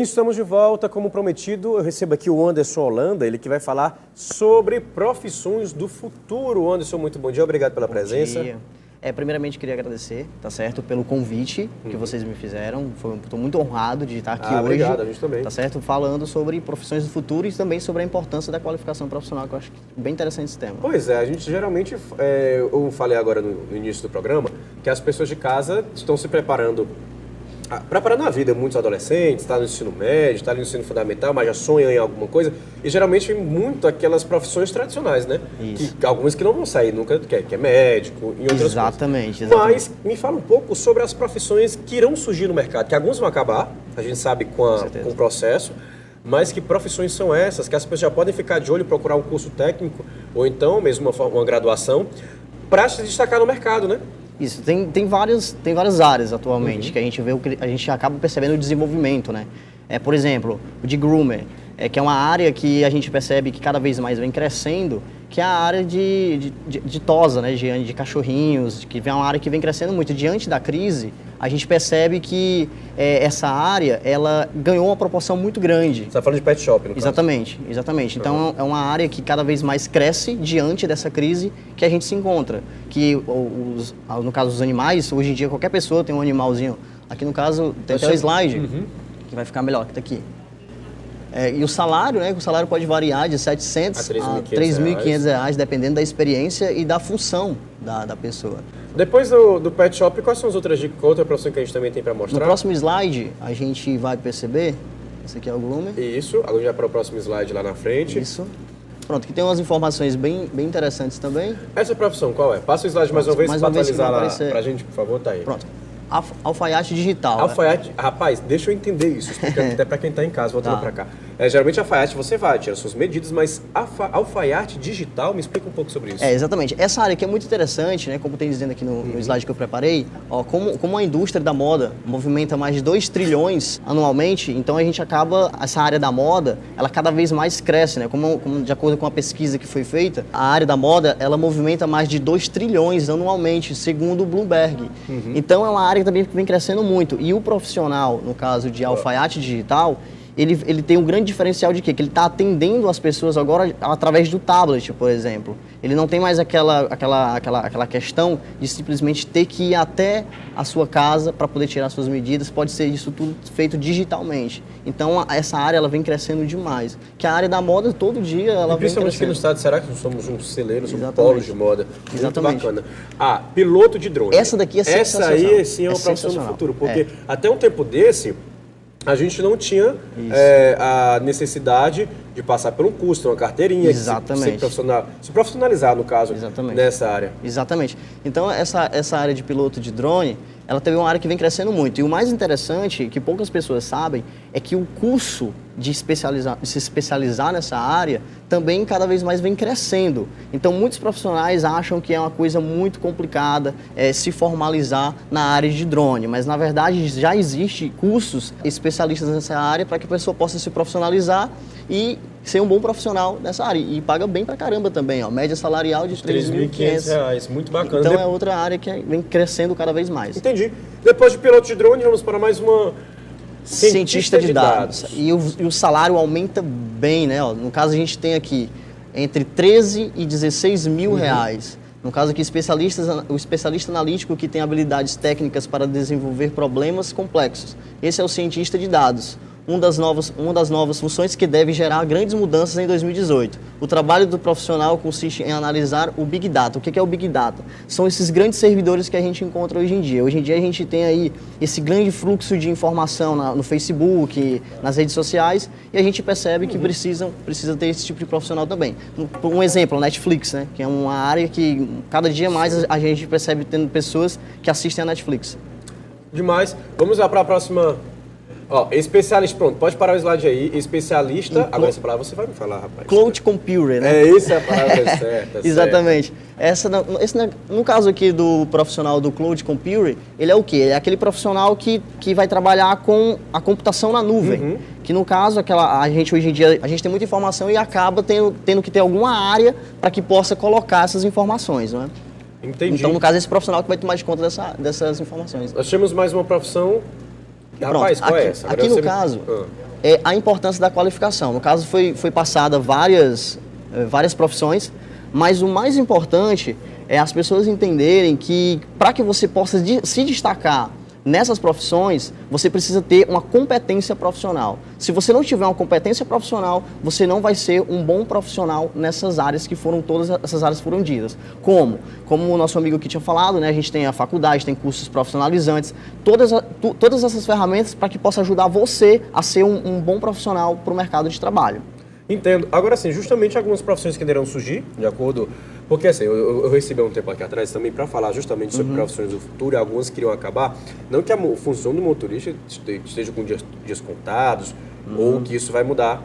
Estamos de volta, como prometido, eu recebo aqui o Anderson Holanda, ele que vai falar sobre profissões do futuro. Anderson, muito bom dia, obrigado pela presença. Bom dia. Primeiramente, queria agradecer, tá certo, pelo convite que vocês me fizeram. Estou muito honrado de estar aqui hoje. Obrigado, a gente também. Tá certo, falando sobre profissões do futuro e também sobre a importância da qualificação profissional, que eu acho bem interessante esse tema. Pois é, a gente geralmente, eu falei agora no início do programa, que as pessoas de casa estão se preparando a vida, muitos adolescentes, está no ensino médio, está no ensino fundamental, mas já sonham em alguma coisa, e geralmente muito aquelas profissões tradicionais, né? Isso. Algumas que não vão sair nunca, que é médico e outras Exatamente. coisas. Mas me fala um pouco sobre as profissões que irão surgir no mercado, que algumas vão acabar, a gente sabe com o processo, mas que profissões são essas, que as pessoas já podem ficar de olho e procurar um curso técnico, ou então mesmo uma graduação, para se destacar no mercado, né? Isso, tem várias áreas atualmente que a gente vê, a gente acaba percebendo o desenvolvimento, né? Por exemplo, o de groomer, que é uma área que a gente percebe que cada vez mais vem crescendo, que é a área de tosa, né? De cachorrinhos, que é uma área que vem crescendo muito. Diante da crise, a gente percebe que essa área, ela ganhou uma proporção muito grande. Você está falando de pet shop, no caso? Exatamente. Então, é uma área que cada vez mais cresce diante dessa crise que a gente se encontra. Que, no caso dos animais, hoje em dia qualquer pessoa tem um animalzinho. Aqui no caso, tem até o slide, que vai ficar melhor, que está aqui. E o salário, né? O salário pode variar de 700 a R$3.500 reais, dependendo da experiência e da função da pessoa. Depois do pet shop, quais são as outras dicas, outra profissão que a gente também tem para mostrar? No próximo slide, a gente vai perceber, esse aqui é o groomer. Isso, agora já para o próximo slide lá na frente. Isso. Pronto, que tem umas informações bem interessantes também. Essa profissão qual é? Passa o slide mais uma vez para atualizar lá para a gente, por favor, tá aí. Pronto. Alfaiate digital. Alfaiate, rapaz, deixa eu entender isso, explicando até para quem está em casa, voltando para cá. Geralmente alfaiate você vai, tira suas medidas, mas alfaiate digital, me explica um pouco sobre isso. Exatamente. Essa área aqui é muito interessante, né? Como tem dizendo aqui no slide que eu preparei, como a indústria da moda movimenta mais de 2 trilhões anualmente, então a gente acaba, essa área da moda, ela cada vez mais cresce, né? Como de acordo com a pesquisa que foi feita, a área da moda, ela movimenta mais de 2 trilhões anualmente, segundo o Bloomberg. Então é uma área que também vem crescendo muito. E o profissional, no caso de alfaiate digital, ele tem um grande diferencial de quê? Que ele está atendendo as pessoas agora através do tablet, por exemplo. Ele não tem mais aquela questão de simplesmente ter que ir até a sua casa para poder tirar suas medidas. Pode ser isso tudo feito digitalmente. Então, essa área ela vem crescendo demais. Que a área da moda, todo dia, ela vem crescendo. Principalmente aqui no estado de Ceará, que nós somos um celeiro, somos polos de moda. Exatamente. Muito bacana. Piloto de drone. Essa daqui é sensacional. Essa aí, sim, é uma profissão do futuro. Porque até um tempo desse, a gente não tinha a necessidade de passar por um curso, uma carteirinha, se profissionalizar, no caso, nessa área. Exatamente. Então, essa área de piloto de drone, ela também é uma área que vem crescendo muito. E o mais interessante, que poucas pessoas sabem, é que o curso de se especializar nessa área também cada vez mais vem crescendo. Então, muitos profissionais acham que é uma coisa muito complicada se formalizar na área de drone, mas, na verdade, já existem cursos especialistas nessa área para que a pessoa possa se profissionalizar e ser um bom profissional nessa área. E paga bem pra caramba também, ó. Média salarial de R$3.500, muito bacana. Então, é outra área que vem crescendo cada vez mais. Entendi. Depois de piloto de drone, vamos para mais uma... Cientista de dados. E o salário aumenta bem, né? No caso, a gente tem aqui entre 13 e 16 mil reais. No caso aqui, o especialista analítico que tem habilidades técnicas para desenvolver problemas complexos. Esse é o cientista de dados. Uma das novas funções que deve gerar grandes mudanças em 2018. O trabalho do profissional consiste em analisar o Big Data. O que é o Big Data? São esses grandes servidores que a gente encontra hoje em dia. Hoje em dia a gente tem aí esse grande fluxo de informação no Facebook, nas redes sociais, e a gente percebe que precisa ter esse tipo de profissional também. Um exemplo, a Netflix, né? Que é uma área que cada dia mais a gente percebe tendo pessoas que assistem a Netflix. Demais. Vamos lá para a próxima... especialista, pronto, pode parar o slide aí, especialista, agora essa palavra você vai me falar, rapaz. Cloud Computer, né? Essa é a palavra certa. Exatamente. No caso aqui do profissional do Cloud Computer, ele é o quê? É aquele profissional que vai trabalhar com a computação na nuvem. Que no caso, a gente hoje em dia, a gente tem muita informação e acaba tendo que ter alguma área para que possa colocar essas informações, não é? Entendi. Então, no caso, esse profissional que vai tomar de conta dessas informações. Nós temos mais uma profissão Rapaz, qual é essa? Aqui no caso, é a importância da qualificação. No caso, foi passada várias profissões, mas o mais importante é as pessoas entenderem que para que você possa se destacar nessas profissões, você precisa ter uma competência profissional. Se você não tiver uma competência profissional, você não vai ser um bom profissional nessas áreas todas essas áreas foram ditas. Como o nosso amigo aqui tinha falado, né, a gente tem a faculdade, tem cursos profissionalizantes, todas essas ferramentas para que possa ajudar você a ser um bom profissional para o mercado de trabalho. Entendo. Agora sim, justamente algumas profissões que irão surgir, de acordo... Porque assim, eu recebi um tempo aqui atrás também para falar justamente sobre profissões do futuro, e algumas queriam acabar. Não que a função do motorista esteja com dias contados, ou que isso vai mudar,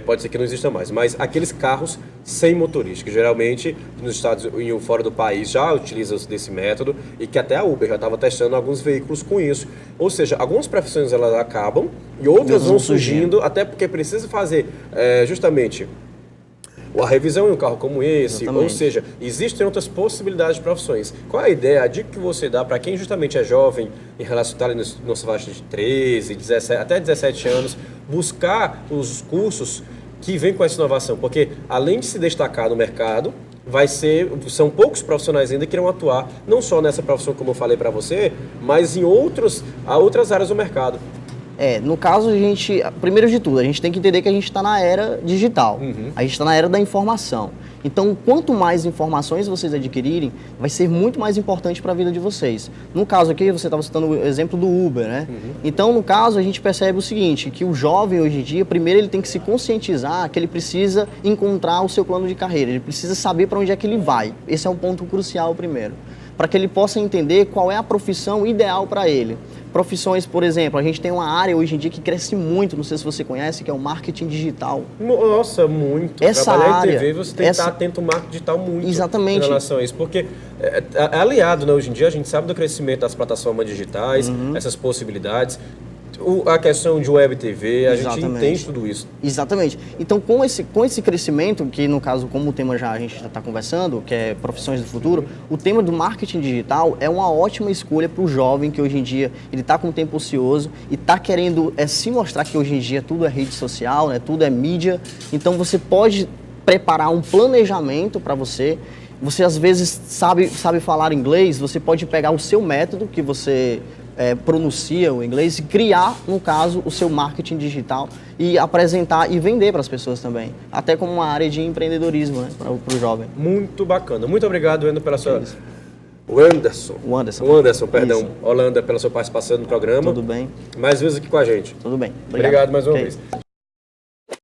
pode ser que não exista mais. Mas aqueles carros sem motorista, que geralmente nos Estados Unidos e fora do país já utilizam desse método, e que até a Uber já estava testando alguns veículos com isso. Ou seja, algumas profissões elas acabam e outras vão surgindo, até porque precisa fazer justamente a revisão em um carro como esse. Exatamente. Ou seja, existem outras possibilidades de profissões. Qual é a ideia, a dica que você dá para quem justamente é jovem em relação a estar na nossa faixa de 13, 17, até 17 anos, buscar os cursos que vêm com essa inovação? Porque além de se destacar no mercado, são poucos profissionais ainda que irão atuar, não só nessa profissão como eu falei para você, mas em outras áreas do mercado. No caso, primeiro de tudo, a gente tem que entender que a gente está na era digital, a gente está na era da informação. Então, quanto mais informações vocês adquirirem, vai ser muito mais importante para a vida de vocês. No caso aqui, você estava citando o exemplo do Uber, né? Então, no caso, a gente percebe o seguinte, que o jovem hoje em dia, primeiro ele tem que se conscientizar que ele precisa encontrar o seu plano de carreira, ele precisa saber para onde é que ele vai. Esse é um ponto crucial primeiro, para que ele possa entender qual é a profissão ideal para ele. Profissões, por exemplo, a gente tem uma área hoje em dia que cresce muito, não sei se você conhece, que é o marketing digital. Nossa, muito. Essa área, em TV, você tem que estar atento ao marketing digital muito. Exatamente. Em relação a isso, porque é aliado, né? Hoje em dia a gente sabe do crescimento das plataformas digitais, essas possibilidades. A questão de web TV, a gente entende tudo isso. Exatamente. Então, com esse crescimento, que no caso, como o tema a gente já está conversando, que é profissões do futuro, o tema do marketing digital é uma ótima escolha para o jovem que hoje em dia ele está com tempo ocioso e está querendo se mostrar que hoje em dia tudo é rede social, né, tudo é mídia. Então, você pode preparar um planejamento para você. Você, às vezes, sabe falar inglês, você pode pegar o seu método que você pronuncia o inglês e criar, no caso, o seu marketing digital e apresentar e vender para as pessoas também. Até como uma área de empreendedorismo, né, para o jovem. Muito bacana. Muito obrigado, Endo, pela sua... O Anderson, perdão. Isso. Holanda, pela sua participação no programa. Tudo bem. Mais vezes aqui com a gente. Tudo bem. Obrigado mais uma vez.